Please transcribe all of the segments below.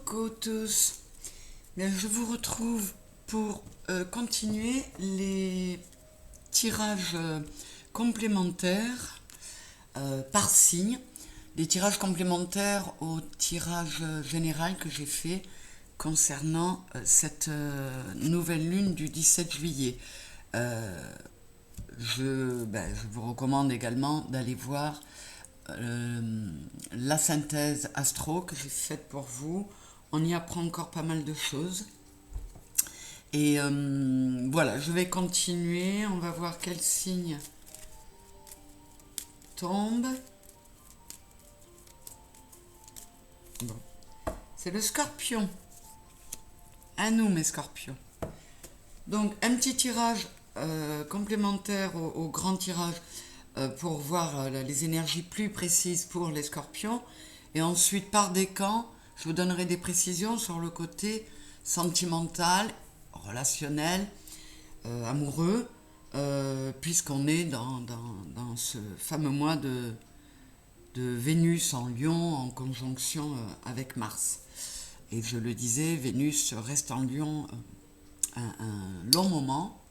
Coucou tous, bien, je vous retrouve pour continuer les tirages complémentaires par signe, les tirages complémentaires au tirage général que j'ai fait concernant cette nouvelle lune du 17 juillet. Je vous recommande également d'aller voir la synthèse astro que j'ai faite pour vous. On y apprend encore pas mal de choses. Et voilà, je vais continuer. On va voir quel signe tombe. Bon. C'est le scorpion. À nous, mes scorpions. Donc, un petit tirage complémentaire au grand tirage pour voir les énergies plus précises pour les scorpions. Et ensuite, par décan, je vous donnerai des précisions sur le côté sentimental, relationnel, amoureux, puisqu'on est dans ce fameux mois de Vénus en Lion en conjonction avec Mars. Et je le disais, Vénus reste en Lion un long moment.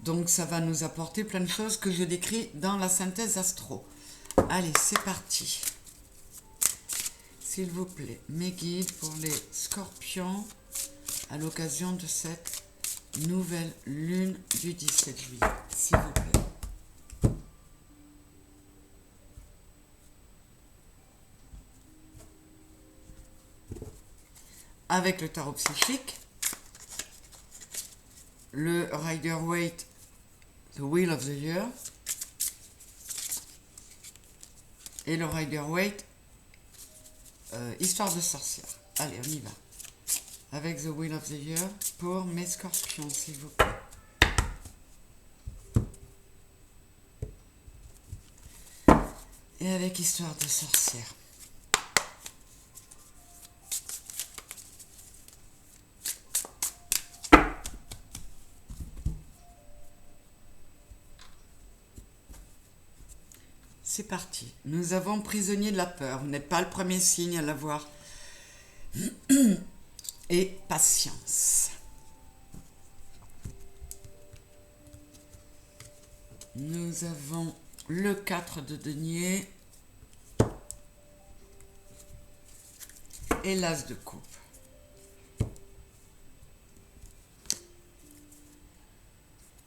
Donc ça va nous apporter plein de choses que je décris dans la synthèse astro. Allez, c'est parti. S'il vous plaît, mes guides pour les scorpions à l'occasion de cette nouvelle lune du 17 juillet. S'il vous plaît. Avec le tarot psychique, le Rider-Waite, The Wheel of the Year, et le Rider-Waite, Histoire de sorcière. Allez, on y va. Avec The Wheel of the Year pour mes scorpions, s'il vous plaît. Et avec Histoire de sorcière. C'est parti. Nous avons prisonnier de la peur. Vous n'êtes pas le premier signe à l'avoir. Et patience. Nous avons le 4 de denier. Et l'as de coupe.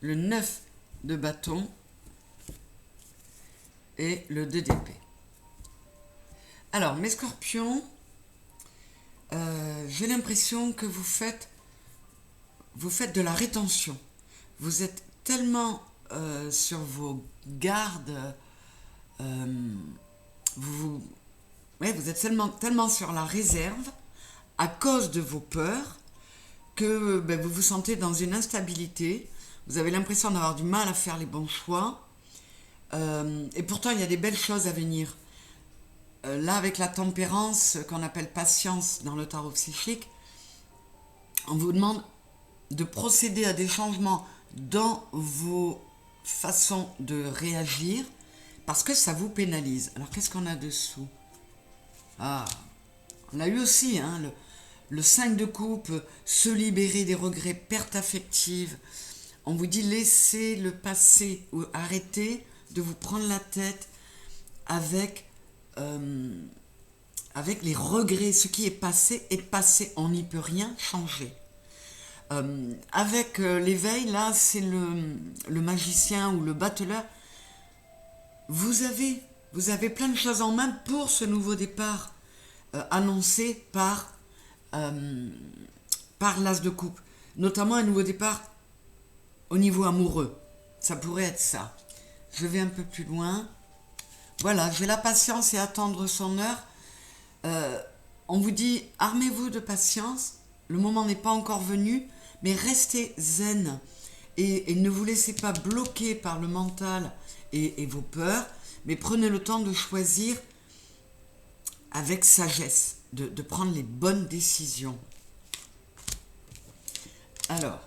Le 9 de bâton. Et le 2 d'épée. Alors, mes scorpions, j'ai l'impression que vous faites de la rétention. Vous êtes tellement sur vos gardes, vous êtes tellement sur la réserve à cause de vos peurs que vous vous sentez dans une instabilité. Vous avez l'impression d'avoir du mal à faire les bons choix. Et pourtant, il y a des belles choses à venir. Là, avec la tempérance qu'on appelle patience dans le tarot psychique, on vous demande de procéder à des changements dans vos façons de réagir parce que ça vous pénalise. Alors, qu'est-ce qu'on a dessous? Ah, on a eu aussi le 5 de coupe, se libérer des regrets, perte affective. On vous dit laissez le passé ou arrêtez de vous prendre la tête avec les regrets. Ce qui est passé, on n'y peut rien changer. Avec l'éveil, là, c'est le magicien ou le battleur. Vous avez plein de choses en main pour ce nouveau départ annoncé par l'as de coupe. Notamment un nouveau départ au niveau amoureux. Ça pourrait être ça. Je vais un peu plus loin. Voilà, j'ai la patience et attendre son heure. On vous dit, armez-vous de patience. Le moment n'est pas encore venu, mais restez zen. Et ne vous laissez pas bloquer par le mental et vos peurs, mais prenez le temps de choisir avec sagesse, de prendre les bonnes décisions. Alors,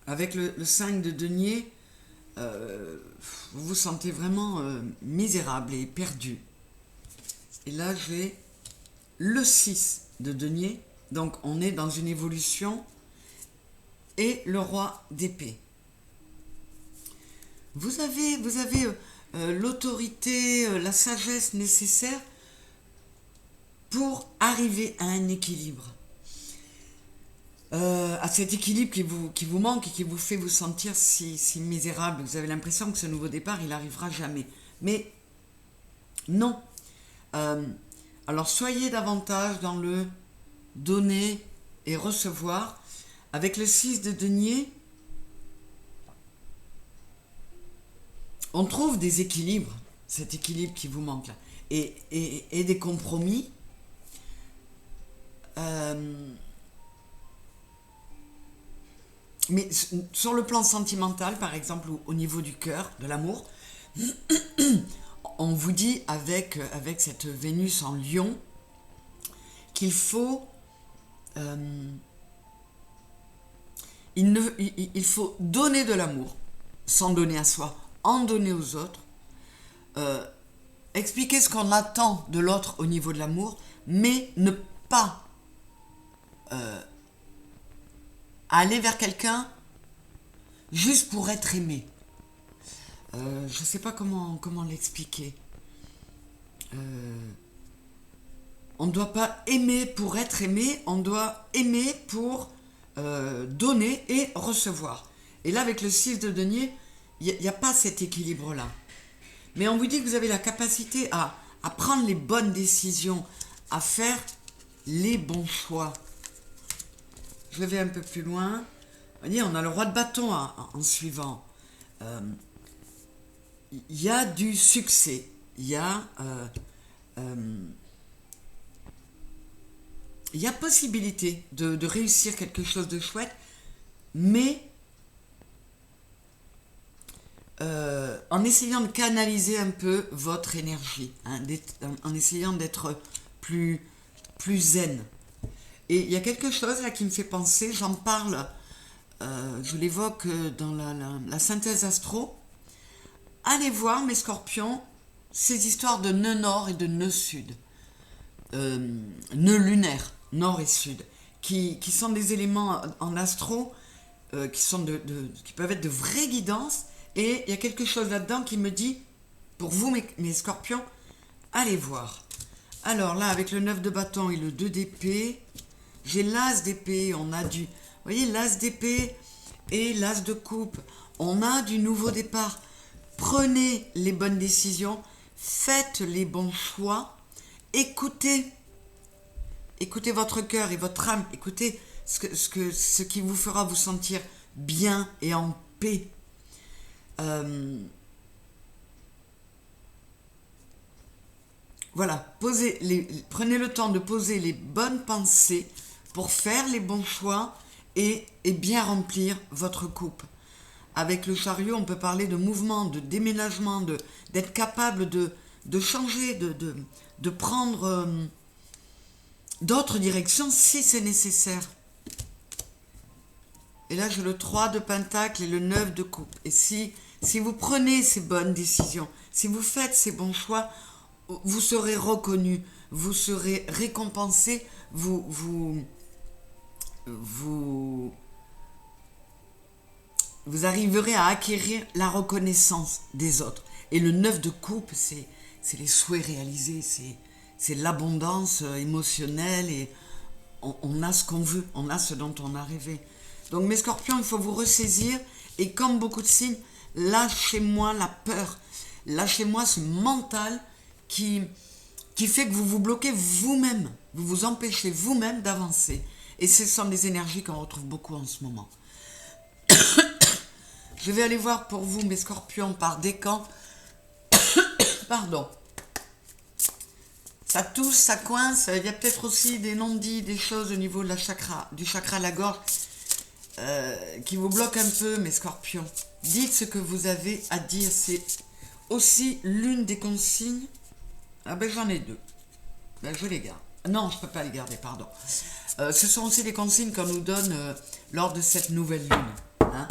avec le 5 de denier, vous vous sentez vraiment misérable et perdu. Et là, j'ai le 6 de denier, donc on est dans une évolution, et le roi d'épée. Vous avez l'autorité, la sagesse nécessaire pour arriver à un équilibre. À cet équilibre qui vous manque et qui vous fait vous sentir si misérable. Vous avez l'impression que ce nouveau départ, il n'arrivera jamais. Mais non. Alors soyez davantage dans le donner et recevoir. Avec le 6 de denier, on trouve des équilibres, cet équilibre qui vous manque là, et des compromis. Mais sur le plan sentimental, par exemple, au niveau du cœur, de l'amour, on vous dit avec cette Vénus en Lion qu'il faut il faut donner de l'amour, s'en donner à soi, en donner aux autres, expliquer ce qu'on attend de l'autre au niveau de l'amour, mais ne pas aller vers quelqu'un juste pour être aimé. Je ne sais pas comment l'expliquer. On ne doit pas aimer pour être aimé, on doit aimer pour donner et recevoir. Et là, avec le 6 de denier, il n'y a pas cet équilibre-là. Mais on vous dit que vous avez la capacité à prendre les bonnes décisions, à faire les bons choix. Je vais un peu plus loin. Vous voyez, on a le roi de bâton en suivant. Il y a du succès. Il y a possibilité de réussir quelque chose de chouette, mais en essayant de canaliser un peu votre énergie, hein, en essayant d'être plus zen. Et il y a quelque chose là qui me fait penser, j'en parle, je l'évoque dans la synthèse astro. Allez voir, mes scorpions, ces histoires de nœud nord et de nœud sud, nœud lunaire, nord et sud, qui sont des éléments en astro qui peuvent être de vraies guidances. Et il y a quelque chose là-dedans qui me dit, pour vous mes scorpions, allez voir. Alors là, avec le 9 de bâton et le 2 d'épée, j'ai l'as d'épée, on a du... Vous voyez, l'as d'épée et l'as de coupe, on a du nouveau départ. Prenez les bonnes décisions, faites les bons choix, écoutez votre cœur et votre âme, écoutez ce qui vous fera vous sentir bien et en paix. Voilà, prenez le temps de poser les bonnes pensées pour faire les bons choix et bien remplir votre coupe. Avec le chariot, on peut parler de mouvement, de déménagement, d'être capable de changer, de prendre d'autres directions si c'est nécessaire. Et là, j'ai le 3 de pentacle et le 9 de coupe. Et si vous prenez ces bonnes décisions, si vous faites ces bons choix, vous serez reconnu, vous serez récompensé, vous arriverez à acquérir la reconnaissance des autres. Et le 9 de coupe, c'est les souhaits réalisés, c'est l'abondance émotionnelle et on a ce qu'on veut, on a ce dont on a rêvé. Donc mes scorpions, il faut vous ressaisir et comme beaucoup de signes, lâchez-moi la peur, lâchez-moi ce mental qui fait que vous vous bloquez vous-même, vous vous empêchez vous-même d'avancer. Et ce sont des énergies qu'on retrouve beaucoup en ce moment. Je vais aller voir pour vous, mes scorpions, par décan. Pardon. Ça touche, ça coince. Il y a peut-être aussi des non-dits, des choses au niveau de du chakra de la gorge qui vous bloquent un peu, mes scorpions. Dites ce que vous avez à dire. C'est aussi l'une des consignes. Ah ben j'en ai deux. Ben je les garde. Non, je ne peux pas les garder, pardon. Ce sont aussi les consignes qu'on nous donne lors de cette nouvelle lune. Hein.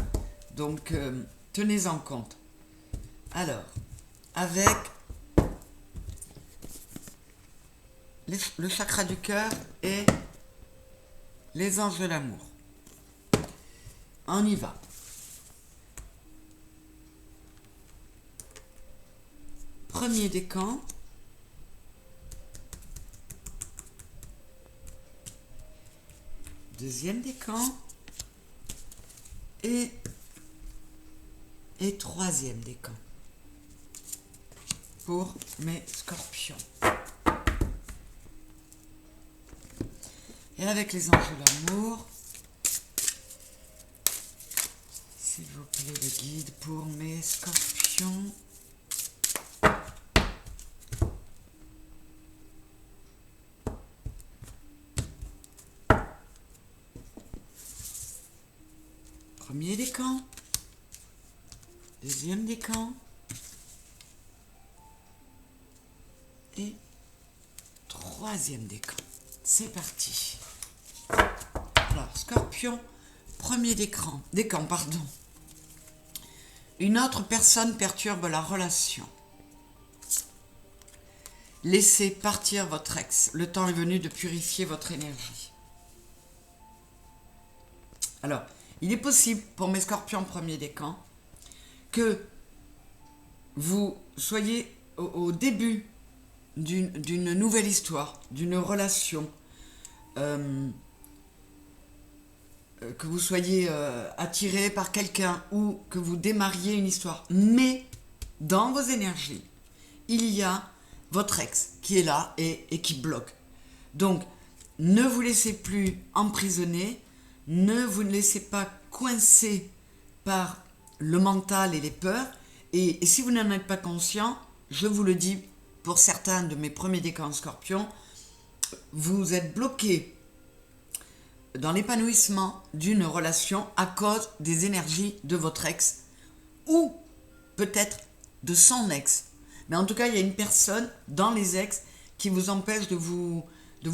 Donc, tenez-en compte. Alors, avec le chakra du cœur et les anges de l'amour. On y va. Premier décan. Deuxième décan. Et troisième décan. Pour mes scorpions. Et avec les anges de l'amour, s'il vous plaît, le guide pour mes scorpions. Premier décan, deuxième décan et troisième décan. C'est parti. Alors, Scorpion, premier décan, pardon. Une autre personne perturbe la relation. Laissez partir votre ex. Le temps est venu de purifier votre énergie. Alors, il est possible pour mes scorpions premier décan que vous soyez au début d'une nouvelle histoire, d'une relation, que vous soyez attiré par quelqu'un ou que vous démarriez une histoire. Mais dans vos énergies, il y a votre ex qui est là et qui bloque. Donc, ne vous laissez plus emprisonner, ne vous laissez pas coincer par le mental et les peurs. Et si vous n'en êtes pas conscient, je vous le dis, pour certains de mes premiers décans scorpions, vous êtes bloqué dans l'épanouissement d'une relation à cause des énergies de votre ex ou peut-être de son ex. Mais en tout cas, il y a une personne dans les ex qui vous empêche de vous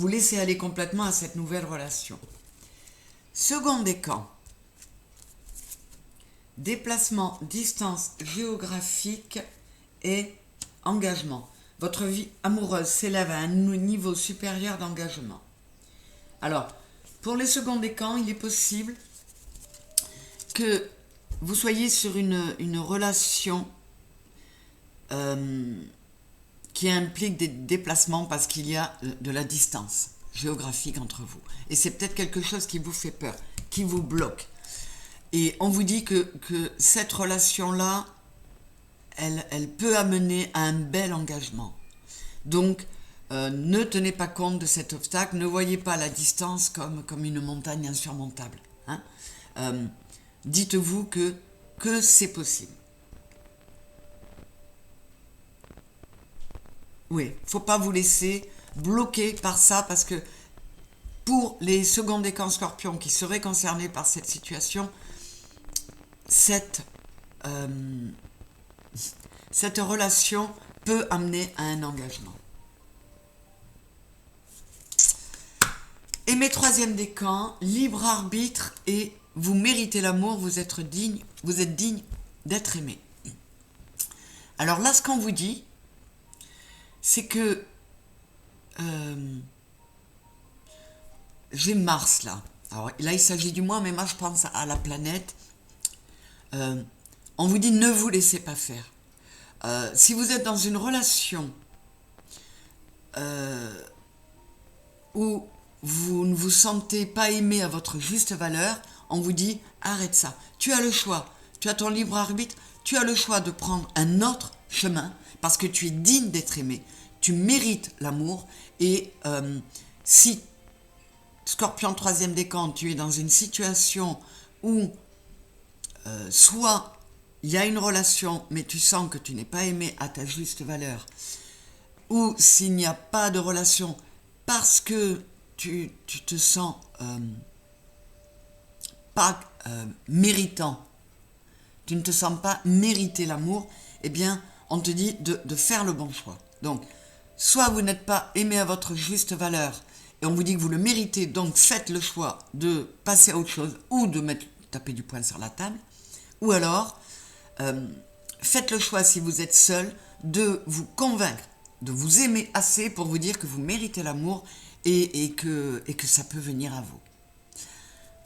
laisser aller complètement à cette nouvelle relation. Second décan. Déplacement, distance géographique et engagement. Votre vie amoureuse s'élève à un niveau supérieur d'engagement. Alors, pour les seconds décans, il est possible que vous soyez sur une relation qui implique des déplacements parce qu'il y a de la distance géographique entre vous. Et c'est peut-être quelque chose qui vous fait peur, qui vous bloque. Et on vous dit que cette relation-là, elle peut amener à un bel engagement. Donc, ne tenez pas compte de cet obstacle, ne voyez pas la distance comme une montagne insurmontable. Hein. Dites-vous que c'est possible. Oui, il ne faut pas vous laisser bloquer par ça, parce que pour les seconds décans scorpions qui seraient concernés par cette situation, cette relation peut amener à un engagement. Et mes troisième décans, libre arbitre et vous méritez l'amour, vous êtes digne d'être aimé. Alors là, ce qu'on vous dit, c'est que j'ai Mars là. Alors là, il s'agit du moi, mais moi je pense à la planète. On vous dit ne vous laissez pas faire. Si vous êtes dans une relation où vous ne vous sentez pas aimé à votre juste valeur, on vous dit arrête ça. Tu as le choix, tu as ton libre arbitre, tu as le choix de prendre un autre chemin parce que tu es digne d'être aimé. Tu mérites l'amour et si, Scorpion troisième décan, tu es dans une situation où soit il y a une relation mais tu sens que tu n'es pas aimé à ta juste valeur, ou s'il n'y a pas de relation parce que tu te sens pas méritant, tu ne te sens pas mériter l'amour, eh bien on te dit de faire le bon choix. Donc soit vous n'êtes pas aimé à votre juste valeur et on vous dit que vous le méritez, donc faites le choix de passer à autre chose ou de taper du poing sur la table, ou alors faites le choix, si vous êtes seul, de vous convaincre de vous aimer assez pour vous dire que vous méritez l'amour et que ça peut venir à vous.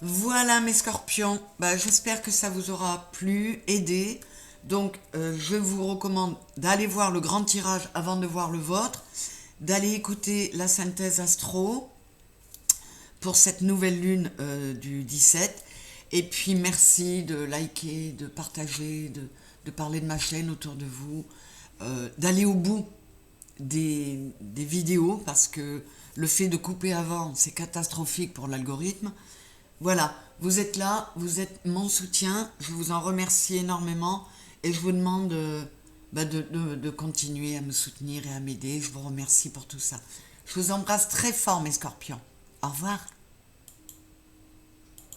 Voilà mes scorpions, j'espère que ça vous aura plu, aidé. Donc je vous recommande d'aller voir le grand tirage avant de voir le vôtre, d'aller écouter la synthèse astro pour cette nouvelle lune du 17. Et puis merci de liker, de partager, de parler de ma chaîne autour de vous, d'aller au bout des vidéos parce que le fait de couper avant, c'est catastrophique pour l'algorithme. Voilà, vous êtes là, vous êtes mon soutien, je vous en remercie énormément et je vous demande de continuer à me soutenir et à m'aider. Je vous remercie pour tout ça. Je vous embrasse très fort mes scorpions. Au revoir.